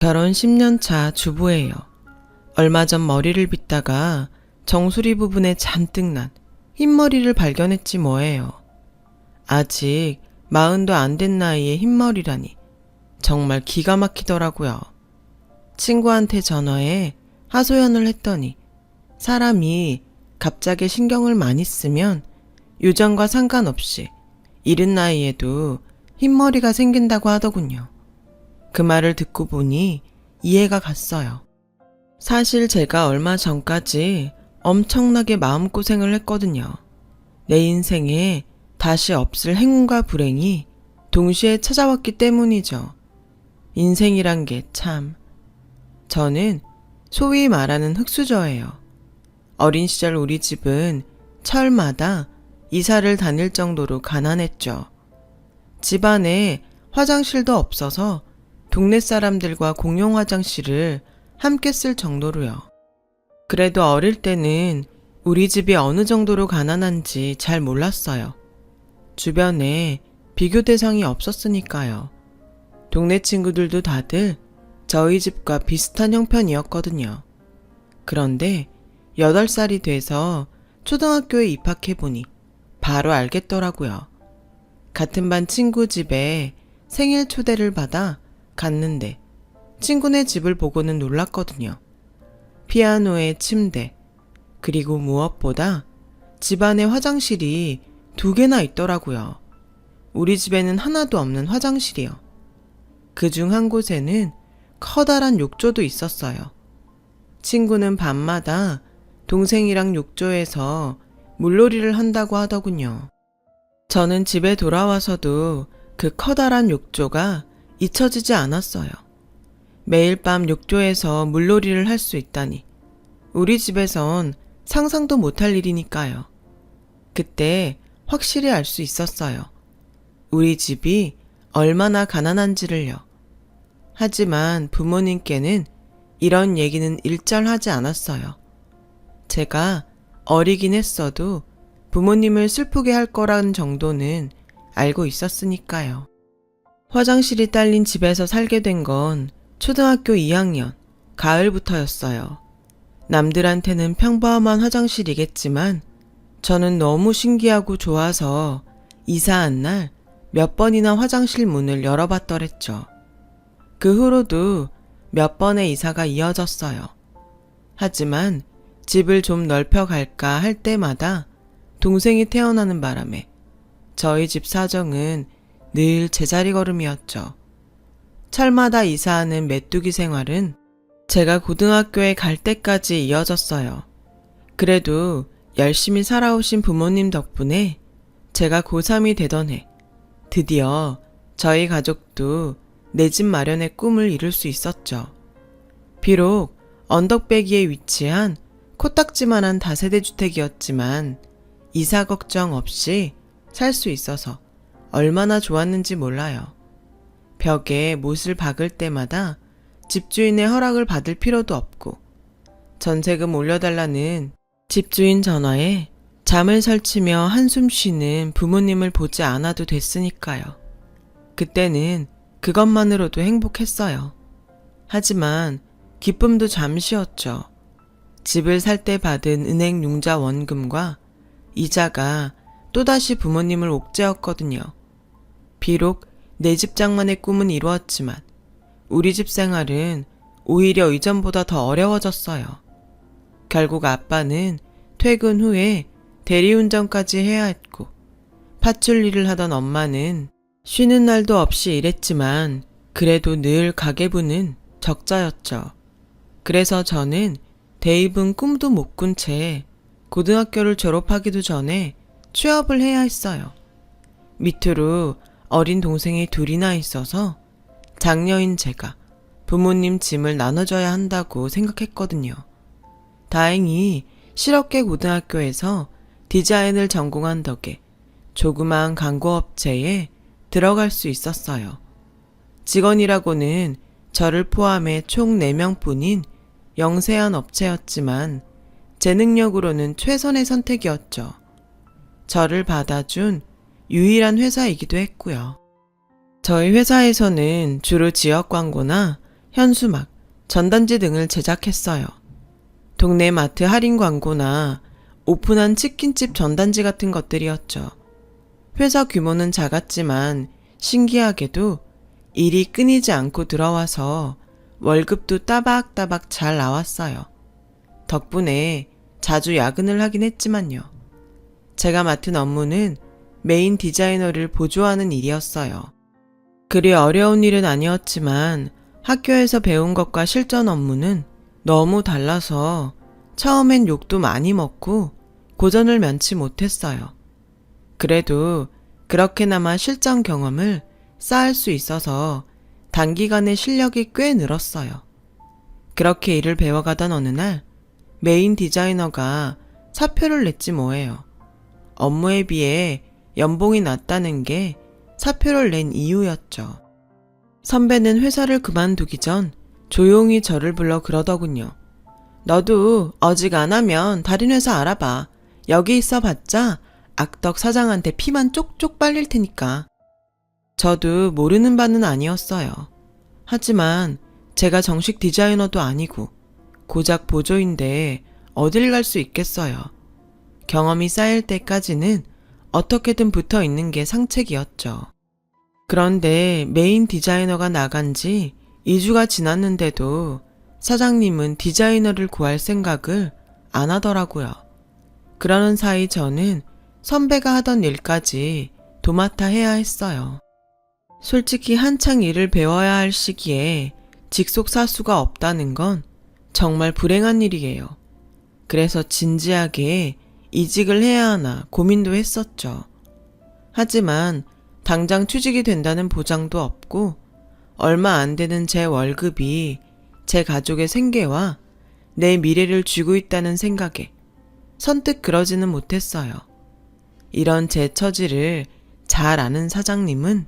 결혼 10년 차 주부예요. 얼마 전 머리를 빗다가 정수리 부분에 잔뜩 난 흰머리를 발견했지 뭐예요. 아직 40도 안 된 나이에 흰머리라니 정말 기가 막히더라고요. 친구한테 전화해 하소연을 했더니 사람이 갑자기 신경을 많이 쓰면 유전과 상관없이 이른 나이에도 흰머리가 생긴다고 하더군요. 그 말을 듣고 보니 이해가 갔어요. 사실 제가 얼마 전까지 엄청나게 마음고생을 했거든요. 내 인생에 다시 없을 행운과 불행이 동시에 찾아왔기 때문이죠. 인생이란 게 참. 저는 소위 말하는 흙수저예요. 어린 시절 우리 집은 철마다 이사를 다닐 정도로 가난했죠. 집안에 화장실도 없어서 동네 사람들과 공용 화장실을 함께 쓸 정도로요. 그래도 어릴 때는 우리 집이 어느 정도로 가난한지 잘 몰랐어요. 주변에 비교 대상이 없었으니까요. 동네 친구들도 다들 저희 집과 비슷한 형편이었거든요. 그런데 8살이 돼서 초등학교에 입학해보니 바로 알겠더라고요. 같은 반 친구 집에 생일 초대를 받아 갔는데 친구네 집을 보고는 놀랐거든요. 피아노에 침대, 그리고 무엇보다 집안에 화장실이 2개나 있더라고요. 우리 집에는 하나도 없는 화장실이요. 그중 한 곳에는 커다란 욕조도 있었어요. 친구는 밤마다 동생이랑 욕조에서 물놀이를 한다고 하더군요. 저는 집에 돌아와서도 그 커다란 욕조가 잊혀지지 않았어요. 매일 밤 욕조에서 물놀이를 할 수 있다니 우리 집에선 상상도 못할 일이니까요. 그때 확실히 알 수 있었어요. 우리 집이 얼마나 가난한지를요. 하지만 부모님께는 이런 얘기는 일절하지 않았어요. 제가 어리긴 했어도 부모님을 슬프게 할 거란 정도는 알고 있었으니까요. 화장실이 딸린 집에서 살게 된 건 초등학교 2학년 가을부터였어요. 남들한테는 평범한 화장실이겠지만 저는 너무 신기하고 좋아서 이사한 날 몇 번이나 화장실 문을 열어봤더랬죠. 그 후로도 몇 번의 이사가 이어졌어요. 하지만 집을 좀 넓혀갈까 할 때마다 동생이 태어나는 바람에 저희 집 사정은 늘 제자리 걸음이었죠. 철마다 이사하는 메뚜기 생활은 제가 고등학교에 갈 때까지 이어졌어요. 그래도 열심히 살아오신 부모님 덕분에 제가 고3이 되던 해 드디어 저희 가족도 내 집 마련의 꿈을 이룰 수 있었죠. 비록 언덕배기에 위치한 코딱지만한 다세대 주택이었지만 이사 걱정 없이 살 수 있어서 얼마나 좋았는지 몰라요. 벽에 못을 박을 때마다 집주인의 허락을 받을 필요도 없고 전세금 올려달라는 집주인 전화에 잠을 설치며 한숨 쉬는 부모님을 보지 않아도 됐으니까요. 그때는 그것만으로도 행복했어요. 하지만 기쁨도 잠시였죠. 집을 살 때 받은 은행 융자 원금과 이자가 또다시 부모님을 옥죄었거든요. 비록 내 집 장만의 꿈은 이루었지만 우리 집 생활은 오히려 이전보다 더 어려워졌어요. 결국 아빠는 퇴근 후에 대리운전까지 해야 했고 파출 일을 하던 엄마는 쉬는 날도 없이 일했지만 그래도 늘 가계부는 적자였죠. 그래서 저는 대입은 꿈도 못 꾼 채 고등학교를 졸업하기도 전에 취업을 해야 했어요. 밑으로 어린 동생이 2이나 있어서 장녀인 제가 부모님 짐을 나눠줘야 한다고 생각했거든요. 다행히 실업계 고등학교에서 디자인을 전공한 덕에 조그마한 광고업체에 들어갈 수 있었어요. 직원이라고는 저를 포함해 총 4명뿐인 영세한 업체였지만 제 능력으로는 최선의 선택이었죠. 저를 받아준 유일한 회사이기도 했고요. 저희 회사에서는 주로 지역 광고나 현수막, 전단지 등을 제작했어요. 동네 마트 할인 광고나 오픈한 치킨집 전단지 같은 것들이었죠. 회사 규모는 작았지만 신기하게도 일이 끊이지 않고 들어와서 월급도 따박따박 잘 나왔어요. 덕분에 자주 야근을 하긴 했지만요. 제가 맡은 업무는 메인 디자이너를 보조하는 일이었어요. 그리 어려운 일은 아니었지만 학교에서 배운 것과 실전 업무는 너무 달라서 처음엔 욕도 많이 먹고 고전을 면치 못했어요. 그래도 그렇게나마 실전 경험을 쌓을 수 있어서 단기간에 실력이 꽤 늘었어요. 그렇게 일을 배워가던 어느 날 메인 디자이너가 사표를 냈지 뭐예요. 업무에 비해 연봉이 낮다는 게 사표를 낸 이유였죠. 선배는 회사를 그만두기 전 조용히 저를 불러 그러더군요. 너도 어지간하면 다른 회사 알아봐. 여기 있어 봤자 악덕 사장한테 피만 쪽쪽 빨릴 테니까. 저도 모르는 바는 아니었어요. 하지만 제가 정식 디자이너도 아니고 고작 보조인데 어딜 갈 수 있겠어요. 경험이 쌓일 때까지는 어떻게든 붙어 있는 게 상책이었죠. 그런데 메인 디자이너가 나간 지 2주가 지났는데도 사장님은 디자이너를 구할 생각을 안 하더라고요. 그러는 사이 저는 선배가 하던 일까지 도맡아 해야 했어요. 솔직히 한창 일을 배워야 할 시기에 직속사수가 없다는 건 정말 불행한 일이에요. 그래서 진지하게 이직을 해야 하나 고민도 했었죠. 하지만 당장 취직이 된다는 보장도 없고 얼마 안 되는 제 월급이 제 가족의 생계와 내 미래를 쥐고 있다는 생각에 선뜻 그러지는 못했어요. 이런 제 처지를 잘 아는 사장님은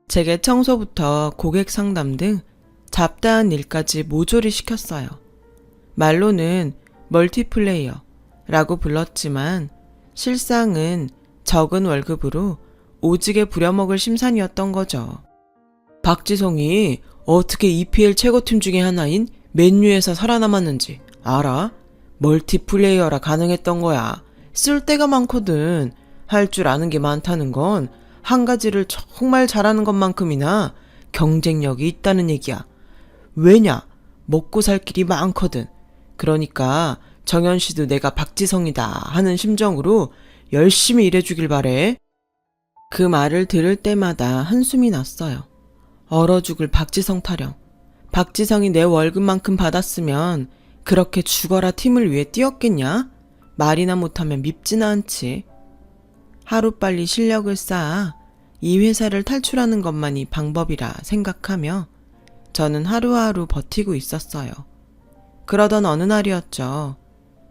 제게 청소부터 고객 상담 등 잡다한 일까지 모조리 시켰어요. 말로는 멀티플레이어라고 불렀지만 실상은 적은 월급으로 오지게 부려먹을 심산이었던 거죠. 박지성이 어떻게 EPL 최고팀 중에 하나인 맨유에서 살아남았는지 알아? 멀티플레이어라 가능했던 거야. 쓸 데가 많거든. 할 줄 아는 게 많다는 건 한 가지를 정말 잘하는 것만큼이나 경쟁력이 있다는 얘기야. 왜냐? 먹고 살 길이 많거든. 그러니까 정현 씨도 내가 박지성이다 하는 심정으로 열심히 일해주길 바래. 그 말을 들을 때마다 한숨이 났어요. 얼어 죽을 박지성 타령. 박지성이 내 월급만큼 받았으면 그렇게 죽어라 팀을 위해 뛰었겠냐? 말이나 못하면 밉지는 않지. 하루빨리 실력을 쌓아 이 회사를 탈출하는 것만이 방법이라 생각하며 저는 하루하루 버티고 있었어요. 그러던 어느 날이었죠.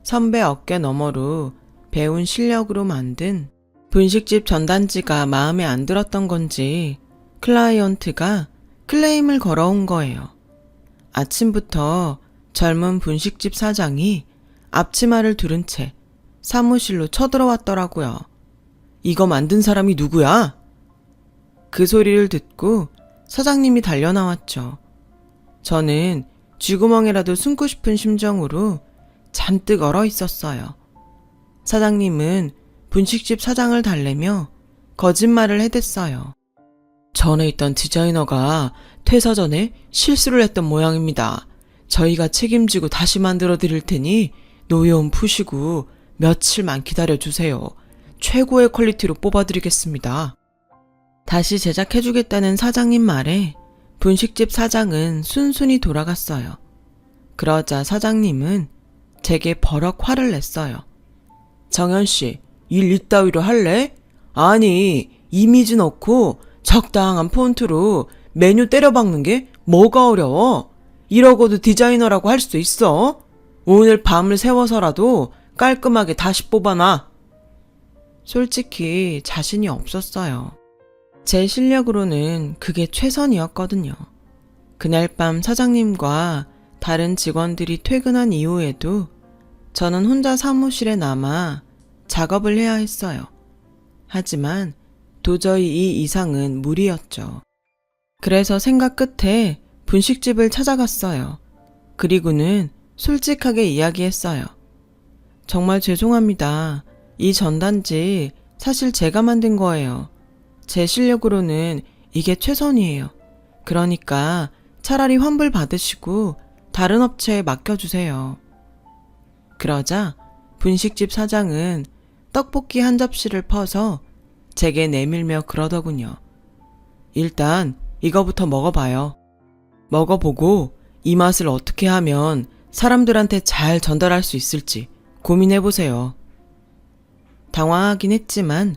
선배 어깨 너머로 배운 실력으로 만든 분식집 전단지가 마음에 안 들었던 건지 클라이언트가 클레임을 걸어온 거예요. 아침부터 젊은 분식집 사장이 앞치마를 두른 채 사무실로 쳐들어왔더라고요. 이거 만든 사람이 누구야? 그 소리를 듣고 사장님이 달려나왔죠. 저는 쥐구멍이라도 숨고 싶은 심정으로 잔뜩 얼어 있었어요. 사장님은 분식집 사장을 달래며 거짓말을 해댔어요. 전에 있던 디자이너가 퇴사 전에 실수를 했던 모양입니다. 저희가 책임지고 다시 만들어 드릴 테니 노여움 푸시고 며칠만 기다려주세요. 최고의 퀄리티로 뽑아드리겠습니다. 다시 제작해주겠다는 사장님 말에 분식집 사장은 순순히 돌아갔어요. 그러자 사장님은 제게 버럭 화를 냈어요. 정현씨, 일 이따위로 할래? 아니, 이미지 넣고 적당한 폰트로 메뉴 때려박는 게 뭐가 어려워? 이러고도 디자이너라고 할 수 있어? 오늘 밤을 새워서라도 깔끔하게 다시 뽑아놔. 솔직히 자신이 없었어요. 제 실력으로는 그게 최선이었거든요. 그날 밤 사장님과 다른 직원들이 퇴근한 이후에도 저는 혼자 사무실에 남아 작업을 해야 했어요. 하지만 도저히 이 이상은 무리였죠. 그래서 생각 끝에 분식집을 찾아갔어요. 그리고는 솔직하게 이야기했어요. 정말 죄송합니다. 이 전단지 사실 제가 만든 거예요. 제 실력으로는 이게 최선이에요. 그러니까 차라리 환불 받으시고 다른 업체에 맡겨주세요. 그러자 분식집 사장은 떡볶이 한 접시를 퍼서 제게 내밀며 그러더군요. 일단 이거부터 먹어봐요. 먹어보고 이 맛을 어떻게 하면 사람들한테 잘 전달할 수 있을지 고민해보세요. 당황하긴 했지만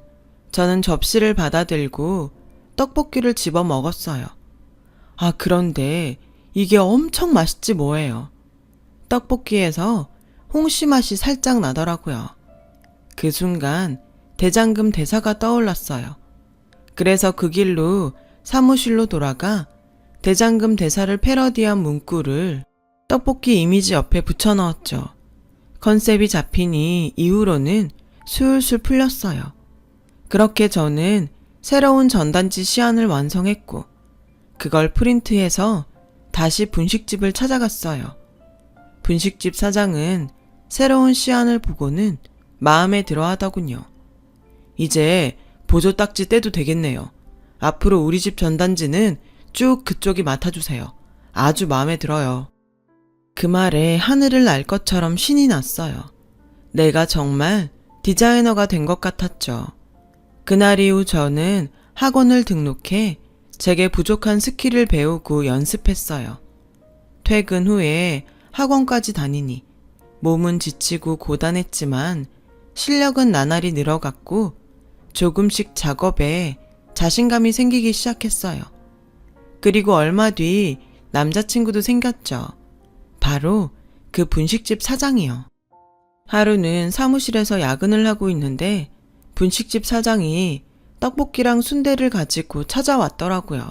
저는 접시를 받아들고 떡볶이를 집어 먹었어요. 아, 그런데 이게 엄청 맛있지 뭐예요. 떡볶이에서 홍시 맛이 살짝 나더라고요. 그 순간 대장금 대사가 떠올랐어요. 그래서 그 길로 사무실로 돌아가 대장금 대사를 패러디한 문구를 떡볶이 이미지 옆에 붙여 넣었죠. 컨셉이 잡히니 이후로는 술술 풀렸어요. 그렇게 저는 새로운 전단지 시안을 완성했고 그걸 프린트해서 다시 분식집을 찾아갔어요. 분식집 사장은 새로운 시안을 보고는 마음에 들어 하더군요. 이제 보조 딱지 떼도 되겠네요. 앞으로 우리 집 전단지는 쭉 그쪽이 맡아주세요. 아주 마음에 들어요. 그 말에 하늘을 날 것처럼 신이 났어요. 내가 정말 디자이너가 된 것 같았죠. 그날 이후 저는 학원을 등록해 제게 부족한 스킬을 배우고 연습했어요. 퇴근 후에 학원까지 다니니 몸은 지치고 고단했지만 실력은 나날이 늘어갔고 조금씩 작업에 자신감이 생기기 시작했어요. 그리고 얼마 뒤 남자친구도 생겼죠. 바로 그 분식집 사장이요. 하루는 사무실에서 야근을 하고 있는데 분식집 사장이 떡볶이랑 순대를 가지고 찾아왔더라고요.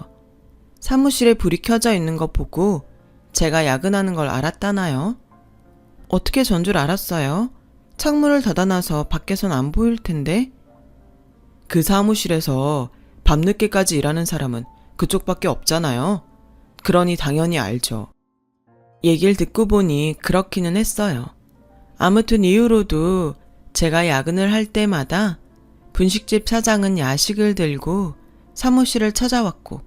사무실에 불이 켜져 있는 거 보고 제가 야근하는 걸 알았다나요? 어떻게 전 줄 알았어요? 창문을 닫아놔서 밖에선 안 보일 텐데? 그 사무실에서 밤늦게까지 일하는 사람은 그쪽밖에 없잖아요. 그러니 당연히 알죠. 얘기를 듣고 보니 그렇기는 했어요. 아무튼 이후로도 제가 야근을 할 때마다 분식집 사장은 야식을 들고 사무실을 찾아왔고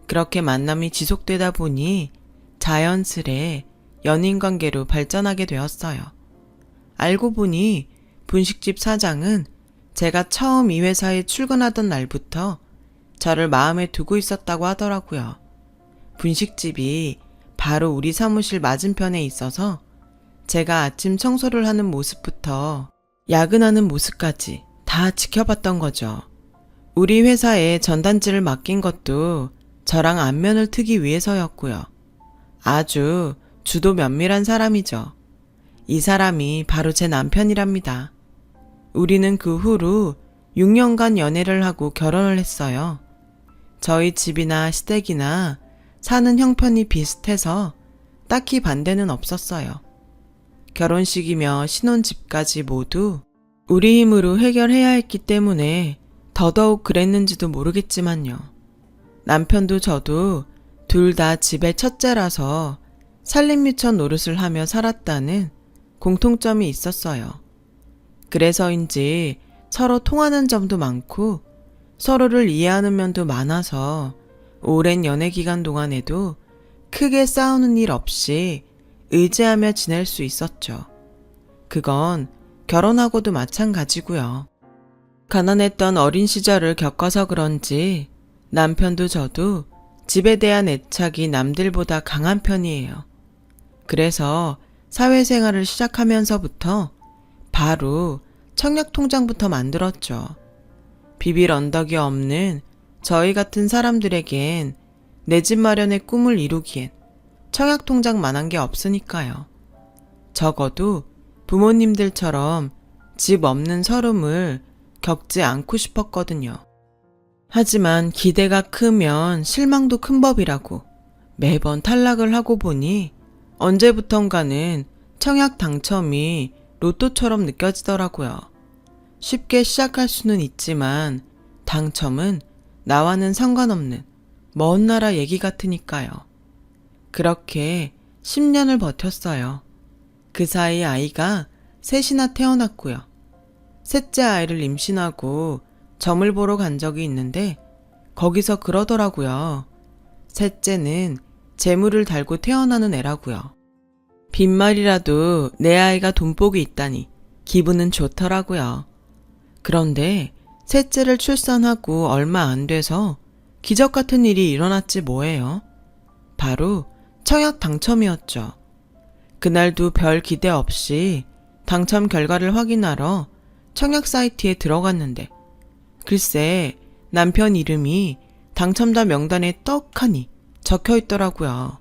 그렇게 만남이 지속되다 보니 자연스레 연인관계로 발전하게 되었어요. 알고 보니 분식집 사장은 제가 처음 이 회사에 출근하던 날부터 저를 마음에 두고 있었다고 하더라고요. 분식집이 바로 우리 사무실 맞은편에 있어서 제가 아침 청소를 하는 모습부터 야근하는 모습까지 다 지켜봤던 거죠. 우리 회사에 전단지를 맡긴 것도 저랑 안면을 트기 위해서였고요. 아주 주도 면밀한 사람이죠. 이 사람이 바로 제 남편이랍니다. 우리는 그 후로 6년간 연애를 하고 결혼을 했어요. 저희 집이나 시댁이나 사는 형편이 비슷해서 딱히 반대는 없었어요. 결혼식이며 신혼집까지 모두 우리 힘으로 해결해야 했기 때문에 더더욱 그랬는지도 모르겠지만요. 남편도 저도 둘 다 집의 첫째라서 살림미천 노릇을 하며 살았다는 공통점이 있었어요. 그래서인지 서로 통하는 점도 많고 서로를 이해하는 면도 많아서 오랜 연애 기간 동안에도 크게 싸우는 일 없이 의지하며 지낼 수 있었죠. 그건 결혼하고도 마찬가지고요. 가난했던 어린 시절을 겪어서 그런지 남편도 저도 집에 대한 애착이 남들보다 강한 편이에요. 그래서 사회생활을 시작하면서부터 바로 청약통장부터 만들었죠. 비빌 언덕이 없는 저희 같은 사람들에겐 내 집 마련의 꿈을 이루기엔 청약통장만한 게 없으니까요. 적어도 부모님들처럼 집 없는 서름을 겪지 않고 싶었거든요. 하지만 기대가 크면 실망도 큰 법이라고 매번 탈락을 하고 보니 언제부턴가는 청약 당첨이 로또처럼 느껴지더라고요. 쉽게 시작할 수는 있지만 당첨은 나와는 상관없는 먼 나라 얘기 같으니까요. 그렇게 10년을 버텼어요. 그 사이 아이가 셋이나 태어났고요. 셋째 아이를 임신하고 점을 보러 간 적이 있는데 거기서 그러더라고요. 셋째는 재물을 달고 태어나는 애라고요. 빈말이라도 내 아이가 돈복이 있다니 기분은 좋더라고요. 그런데 셋째를 출산하고 얼마 안 돼서 기적 같은 일이 일어났지 뭐예요. 바로 청약 당첨이었죠. 그날도 별 기대 없이 당첨 결과를 확인하러 청약 사이트에 들어갔는데 글쎄 남편 이름이 당첨자 명단에 떡하니 적혀 있더라고요.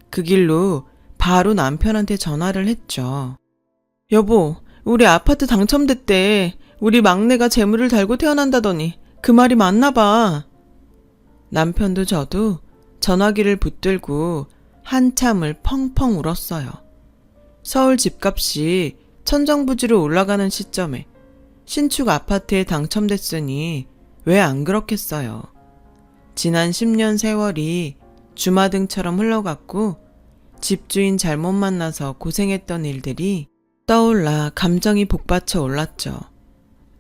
그 길로 바로 남편한테 전화를 했죠. 여보, 우리 아파트 당첨됐대. 우리 막내가 재물을 달고 태어난다더니 그 말이 맞나 봐. 남편도 저도 전화기를 붙들고 한참을 펑펑 울었어요. 서울 집값이 천정부지로 올라가는 시점에 신축 아파트에 당첨됐으니 왜 안 그렇겠어요. 지난 10년 세월이 주마등처럼 흘러갔고 집주인 잘못 만나서 고생했던 일들이 떠올라 감정이 복받쳐 올랐죠.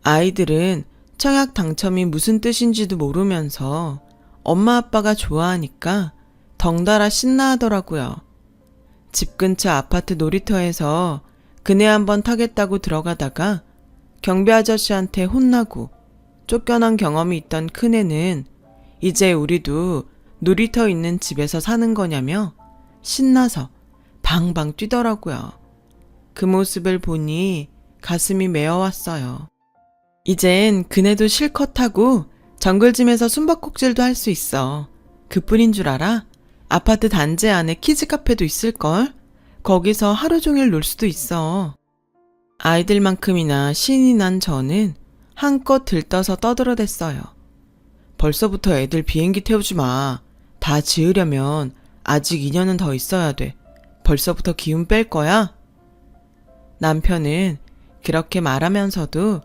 아이들은 청약 당첨이 무슨 뜻인지도 모르면서 엄마 아빠가 좋아하니까 덩달아 신나하더라고요. 집 근처 아파트 놀이터에서 그네 한번 타겠다고 들어가다가 경비 아저씨한테 혼나고 쫓겨난 경험이 있던 큰애는 이제 우리도 놀이터 있는 집에서 사는 거냐며 신나서 방방 뛰더라고요. 그 모습을 보니 가슴이 메어왔어요. 이젠 그네도 실컷 하고 정글짐에서 숨바꼭질도 할 수 있어. 그뿐인 줄 알아? 아파트 단지 안에 키즈 카페도 있을걸? 거기서 하루 종일 놀 수도 있어. 아이들만큼이나 신이 난 저는 한껏 들떠서 떠들어댔어요. 벌써부터 애들 비행기 태우지 마. 다 지으려면 아직 2년은 더 있어야 돼. 벌써부터 기운 뺄 거야? 남편은 그렇게 말하면서도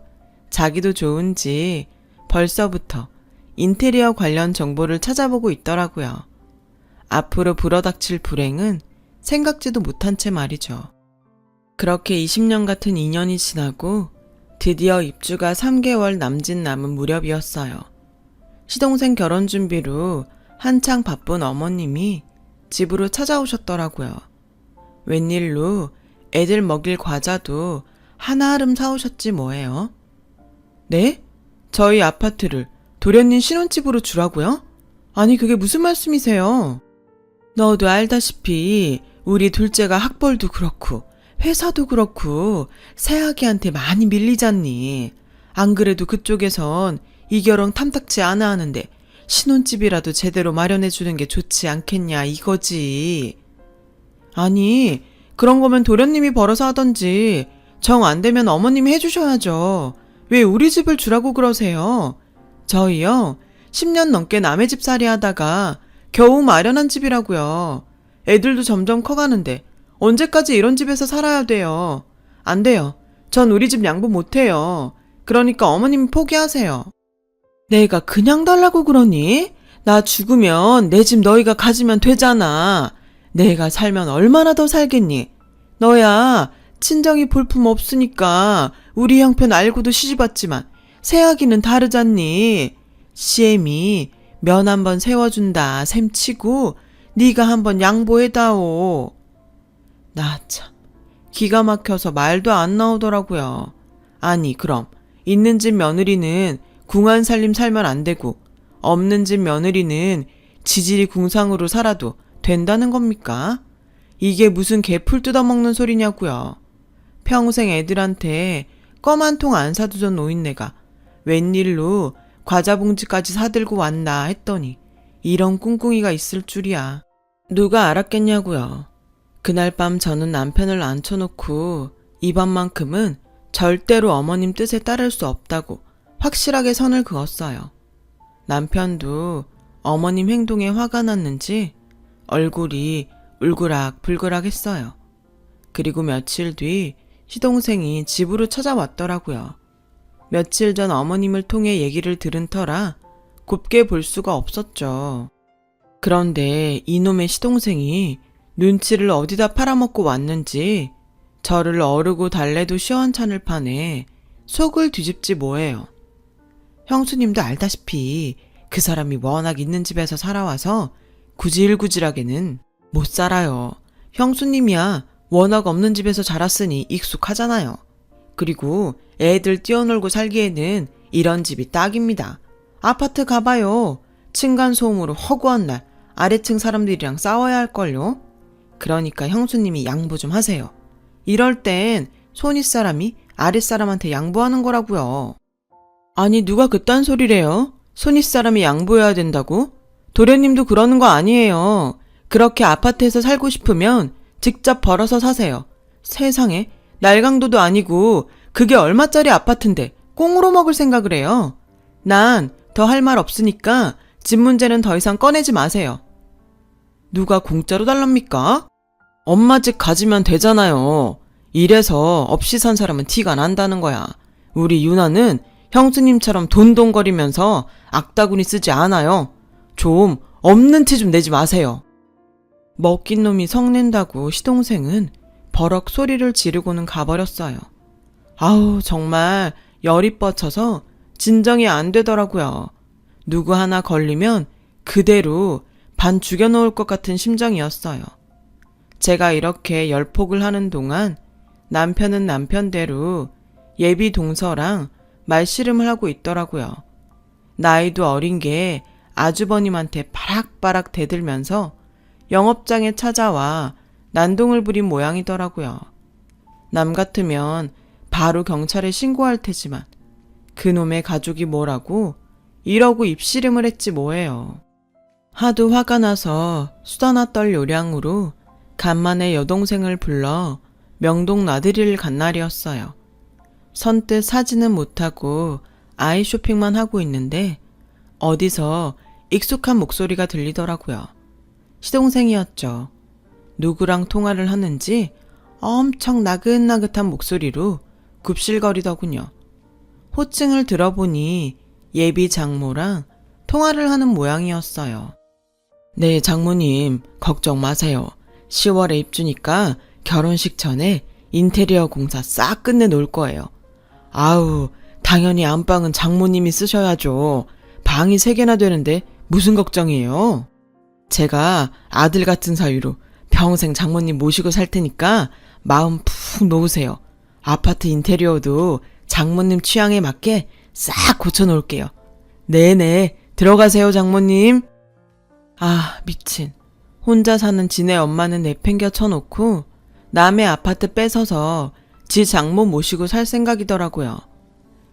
자기도 좋은지 벌써부터 인테리어 관련 정보를 찾아보고 있더라고요. 앞으로 불어닥칠 불행은 생각지도 못한 채 말이죠. 그렇게 20년 같은 인연이 지나고 드디어 입주가 3개월 남짓 남은 무렵이었어요. 시동생 결혼 준비로 한창 바쁜 어머님이 집으로 찾아오셨더라고요. 웬일로 애들 먹일 과자도 하나름 사오셨지 뭐예요. 네? 저희 아파트를 도련님 신혼집으로 주라고요? 아니 그게 무슨 말씀이세요? 너도 알다시피 우리 둘째가 학벌도 그렇고 회사도 그렇고 새아기한테 많이 밀리잖니. 안 그래도 그쪽에선 이 결혼 탐탁치 않아 하는데 신혼집이라도 제대로 마련해주는 게 좋지 않겠냐 이거지. 아니 그런 거면 도련님이 벌어서 하던지 정 안 되면 어머님이 해주셔야죠. 왜 우리 집을 주라고 그러세요? 저희요 10년 넘게 남의 집살이 하다가 겨우 마련한 집이라고요. 애들도 점점 커가는데 언제까지 이런 집에서 살아야 돼요. 안 돼요. 전 우리 집 양보 못해요. 그러니까 어머님이 포기하세요. 내가 그냥 달라고 그러니? 나 죽으면 내 집 너희가 가지면 되잖아. 내가 살면 얼마나 더 살겠니? 너야 친정이 볼품 없으니까 우리 형편 알고도 시집왔지만 새아기는 다르잖니. 시엠이 면 한번 세워준다 셈치고 네가 한번 양보해다오. 나 참 기가 막혀서 말도 안 나오더라고요. 아니 그럼 있는 집 며느리는 궁한 살림 살면 안 되고 없는 집 며느리는 지질이 궁상으로 살아도 된다는 겁니까? 이게 무슨 개풀 뜯어먹는 소리냐고요. 평생 애들한테 껌 한 통 안 사두던 노인네가 웬일로 과자 봉지까지 사들고 왔나 했더니 이런 꿍꿍이가 있을 줄이야. 누가 알았겠냐고요. 그날 밤 저는 남편을 앉혀놓고 이번만큼은 절대로 어머님 뜻에 따를 수 없다고 확실하게 선을 그었어요. 남편도 어머님 행동에 화가 났는지 얼굴이 울그락불그락 했어요. 그리고 며칠 뒤 시동생이 집으로 찾아왔더라고요. 며칠 전 어머님을 통해 얘기를 들은 터라 곱게 볼 수가 없었죠. 그런데 이놈의 시동생이 눈치를 어디다 팔아먹고 왔는지 저를 어르고 달래도 시원찮을 판에 속을 뒤집지 뭐예요. 형수님도 알다시피 그 사람이 워낙 있는 집에서 살아와서 구질구질하게는 못 살아요. 형수님이야 워낙 없는 집에서 자랐으니 익숙하잖아요. 그리고 애들 뛰어놀고 살기에는 이런 집이 딱입니다. 아파트 가봐요. 층간소음으로 허구한 날 아래층 사람들이랑 싸워야 할걸요. 그러니까 형수님이 양보 좀 하세요. 이럴 땐 손윗사람이 아랫사람한테 양보하는 거라고요. 아니 누가 그딴 소리래요? 손윗사람이 양보해야 된다고? 도련님도 그러는 거 아니에요. 그렇게 아파트에서 살고 싶으면 직접 벌어서 사세요. 세상에 날강도도 아니고 그게 얼마짜리 아파트인데 꽁으로 먹을 생각을 해요. 난 더 할 말 없으니까 집 문제는 더 이상 꺼내지 마세요. 누가 공짜로 달랍니까? 엄마 집 가지면 되잖아요. 이래서 없이 산 사람은 티가 난다는 거야. 우리 유나는 형수님처럼 돈돈거리면서 악다구니 쓰지 않아요. 좀 없는 티 좀 내지 마세요. 먹긴 놈이 성낸다고 시동생은 버럭 소리를 지르고는 가버렸어요. 아우 정말 열이 뻗쳐서 진정이 안 되더라고요. 누구 하나 걸리면 그대로 반 죽여놓을 것 같은 심정이었어요. 제가 이렇게 열폭을 하는 동안 남편은 남편대로 예비 동서랑 말씨름을 하고 있더라고요. 나이도 어린 게 아주버님한테 바락바락 대들면서 영업장에 찾아와 난동을 부린 모양이더라고요. 남 같으면 바로 경찰에 신고할 테지만 그놈의 가족이 뭐라고 이러고 입씨름을 했지 뭐예요. 하도 화가 나서 수다나 떨 요량으로 간만에 여동생을 불러 명동 나들이를 간 날이었어요. 선뜻 사지는 못하고 아이 쇼핑만 하고 있는데 어디서 익숙한 목소리가 들리더라고요. 시동생이었죠. 누구랑 통화를 하는지 엄청 나긋나긋한 목소리로 굽실거리더군요. 호칭을 들어보니 예비 장모랑 통화를 하는 모양이었어요. 네, 장모님, 걱정 마세요. 10월에 입주니까 결혼식 전에 인테리어 공사 싹 끝내 놓을 거예요. 아우, 당연히 안방은 장모님이 쓰셔야죠. 방이 3개나 되는데 무슨 걱정이에요? 제가 아들 같은 사유로 평생 장모님 모시고 살 테니까 마음 푹 놓으세요. 아파트 인테리어도 장모님 취향에 맞게 싹 고쳐놓을게요. 네네, 들어가세요 장모님. 아, 미친. 혼자 사는 지네 엄마는 내팽겨 쳐놓고 남의 아파트 뺏어서 지 장모 모시고 살 생각이더라고요.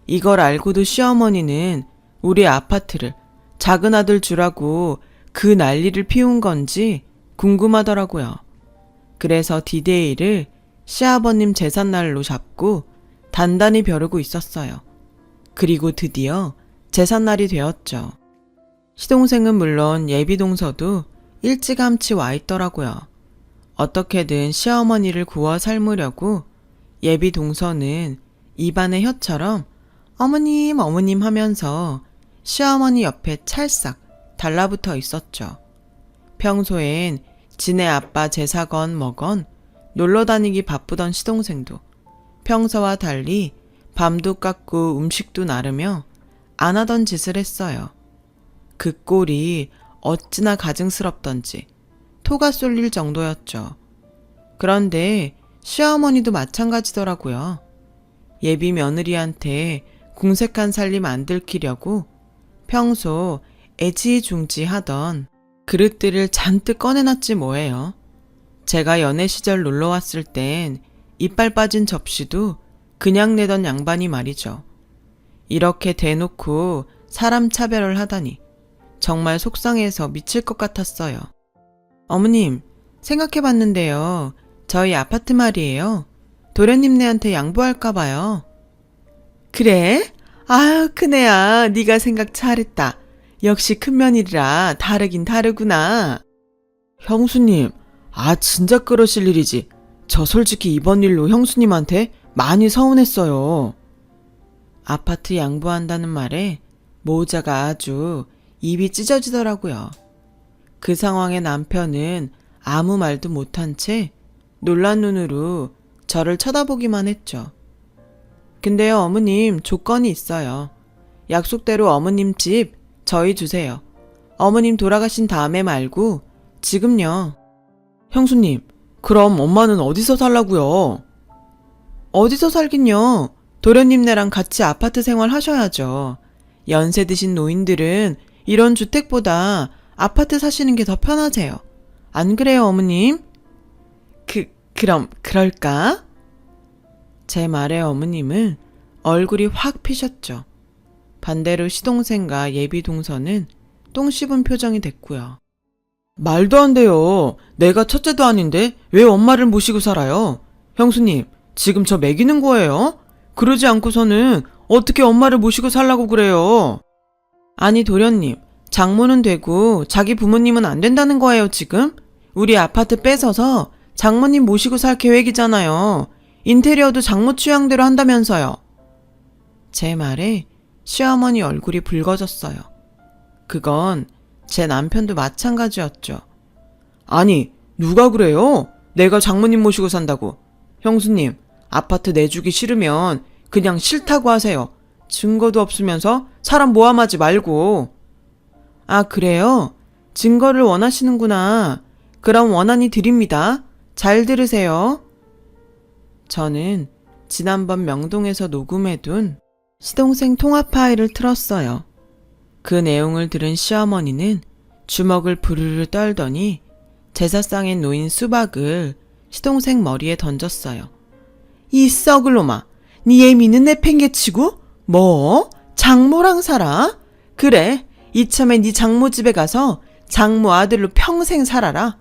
이걸 알고도 시어머니는 우리 아파트를 작은 아들 주라고 그 난리를 피운 건지 궁금하더라고요. 그래서 디데이를 시아버님 제삿날로 잡고 단단히 벼르고 있었어요. 그리고 드디어 제삿날이 되었죠. 시동생은 물론 예비동서도 일찌감치 와 있더라고요. 어떻게든 시어머니를 구워 삶으려고 예비동서는 입안에 혀처럼 어머님 어머님 하면서 시어머니 옆에 찰싹 달라붙어 있었죠. 평소엔 지네 아빠 제사건 뭐건 놀러 다니기 바쁘던 시동생도 평소와 달리 밤도 깎고 음식도 나르며 안 하던 짓을 했어요. 그 꼴이 어찌나 가증스럽던지 토가 쏠릴 정도였죠. 그런데 시어머니도 마찬가지더라고요. 예비 며느리한테 궁색한 살림 안 들키려고 평소 애지중지하던 그릇들을 잔뜩 꺼내놨지 뭐예요. 제가 연애 시절 놀러 왔을 땐 이빨 빠진 접시도 그냥 내던 양반이 말이죠. 이렇게 대놓고 사람 차별을 하다니 정말 속상해서 미칠 것 같았어요. 어머님, 생각해봤는데요. 저희 아파트 말이에요. 도련님네한테 양보할까봐요. 그래? 아유, 큰애야. 네가 생각 잘했다. 역시 큰며느리라 다르긴 다르구나. 형수님, 진짜 그러실 일이지. 저 솔직히 이번 일로 형수님한테 많이 서운했어요. 아파트 양보한다는 말에 모자가 아주 입이 찢어지더라고요. 그 상황에 남편은 아무 말도 못한 채 놀란 눈으로 저를 쳐다보기만 했죠. 근데요, 어머님, 조건이 있어요. 약속대로 어머님 집 저희 주세요. 어머님 돌아가신 다음에 말고 지금요. 형수님, 그럼 엄마는 어디서 살라고요? 어디서 살긴요. 도련님네랑 같이 아파트 생활 하셔야죠. 연세 드신 노인들은 이런 주택보다 아파트 사시는 게 더 편하세요. 안 그래요, 어머님? 그럼 그럴까? 제 말에 어머님은 얼굴이 확 피셨죠. 반대로 시동생과 예비 동서는 똥 씹은 표정이 됐고요. 말도 안 돼요. 내가 첫째도 아닌데 왜 엄마를 모시고 살아요? 형수님, 지금 저 매기는 거예요? 그러지 않고서는 어떻게 엄마를 모시고 살라고 그래요? 아니, 도련님, 장모는 되고 자기 부모님은 안 된다는 거예요, 지금? 우리 아파트 뺏어서 장모님 모시고 살 계획이잖아요. 인테리어도 장모 취향대로 한다면서요. 제 말에 시어머니 얼굴이 붉어졌어요. 그건 제 남편도 마찬가지였죠. 아니, 누가 그래요? 내가 장모님 모시고 산다고. 형수님, 아파트 내주기 싫으면 그냥 싫다고 하세요. 증거도 없으면서 사람 모함하지 말고. 아, 그래요? 증거를 원하시는구나. 그럼 원한이 드립니다. 잘 들으세요. 저는 지난번 명동에서 녹음해둔 시동생 통화 파일을 틀었어요. 그 내용을 들은 시어머니는 주먹을 부르르 떨더니 제사상에 놓인 수박을 시동생 머리에 던졌어요. 이 썩을 놈아, 니 애미는 내팽개치고? 뭐? 장모랑 살아? 그래, 이참에 니 장모 집에 가서 장모 아들로 평생 살아라.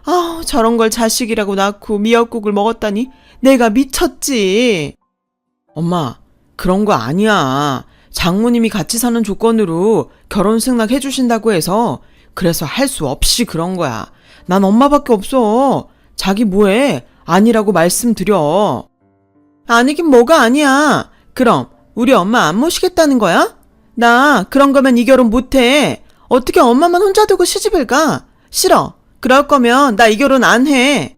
아우, 저런 걸 자식이라고 낳고 미역국을 먹었다니 내가 미쳤지. 엄마, 그런 거 아니야. 장모님이 같이 사는 조건으로 결혼 승낙 해주신다고 해서 그래서 할 수 없이 그런 거야. 난 엄마밖에 없어. 자기 뭐해? 아니라고 말씀드려. 아니긴 뭐가 아니야. 그럼 우리 엄마 안 모시겠다는 거야? 나 그런 거면 이 결혼 못해. 어떻게 엄마만 혼자 두고 시집을 가? 싫어. 그럴 거면 나 이 결혼 안 해.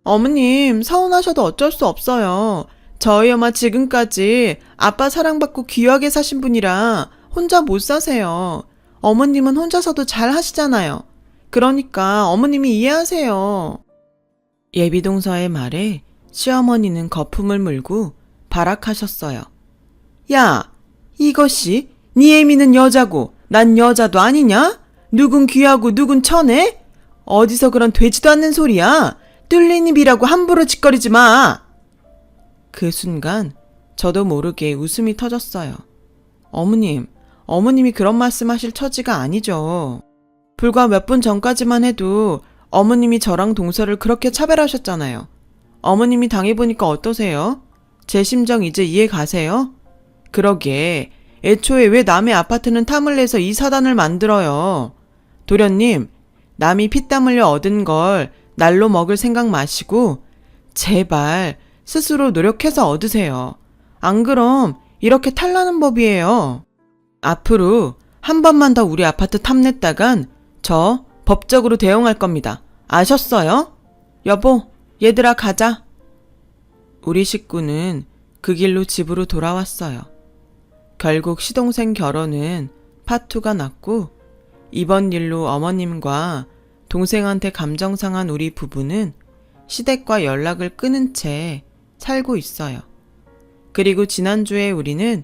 어머님, 서운하셔도 어쩔 수 없어요. 저희 엄마 지금까지 아빠 사랑받고 귀하게 사신 분이라 혼자 못 사세요. 어머님은 혼자서도 잘 하시잖아요. 그러니까 어머님이 이해하세요. 예비동서의 말에 시어머니는 거품을 물고 발악하셨어요. 야, 이것이 네 애미는 여자고 난 여자도 아니냐? 누군 귀하고 누군 천해? 어디서 그런 되지도 않는 소리야? 뚫린 입이라고 함부로 짓거리지 마. 그 순간 저도 모르게 웃음이 터졌어요. 어머님이 그런 말씀하실 처지가 아니죠. 불과 몇 분 전까지만 해도 어머님이 저랑 동서를 그렇게 차별하셨잖아요. 어머님이 당해보니까 어떠세요? 제 심정 이제 이해 가세요? 그러게, 애초에 왜 남의 아파트는 탐을 내서 이 사단을 만들어요? 도련님, 남이 피땀 흘려 얻은 걸 날로 먹을 생각 마시고 제발 스스로 노력해서 얻으세요. 안 그럼 이렇게 탈나는 법이에요. 앞으로 한 번만 더 우리 아파트 탐냈다간 저 법적으로 대응할 겁니다. 아셨어요? 여보, 얘들아 가자. 우리 식구는 그 길로 집으로 돌아왔어요. 결국 시동생 결혼은 파투가 났고 이번 일로 어머님과 동생한테 감정 상한 우리 부부는 시댁과 연락을 끊은 채 살고 있어요. 그리고 지난주에 우리는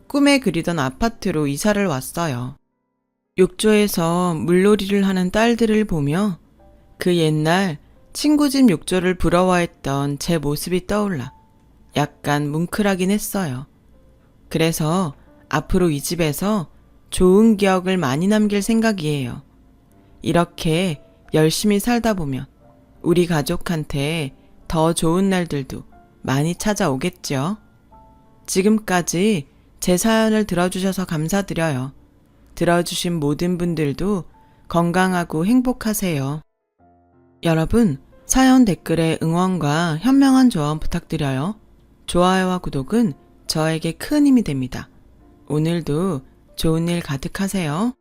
꿈에 그리던 아파트로 이사를 왔어요. 욕조에서 물놀이를 하는 딸들을 보며 그 옛날 친구 집 욕조를 부러워했던 제 모습이 떠올라 약간 뭉클하긴 했어요. 그래서 앞으로 이 집에서 좋은 기억을 많이 남길 생각이에요. 이렇게 열심히 살다 보면 우리 가족한테 더 좋은 날들도 많이 찾아오겠죠. 지금까지 제 사연을 들어주셔서 감사드려요. 들어주신 모든 분들도 건강하고 행복하세요. 여러분, 사연 댓글에 응원과 현명한 조언 부탁드려요. 좋아요와 구독은 저에게 큰 힘이 됩니다. 오늘도 좋은 일 가득하세요.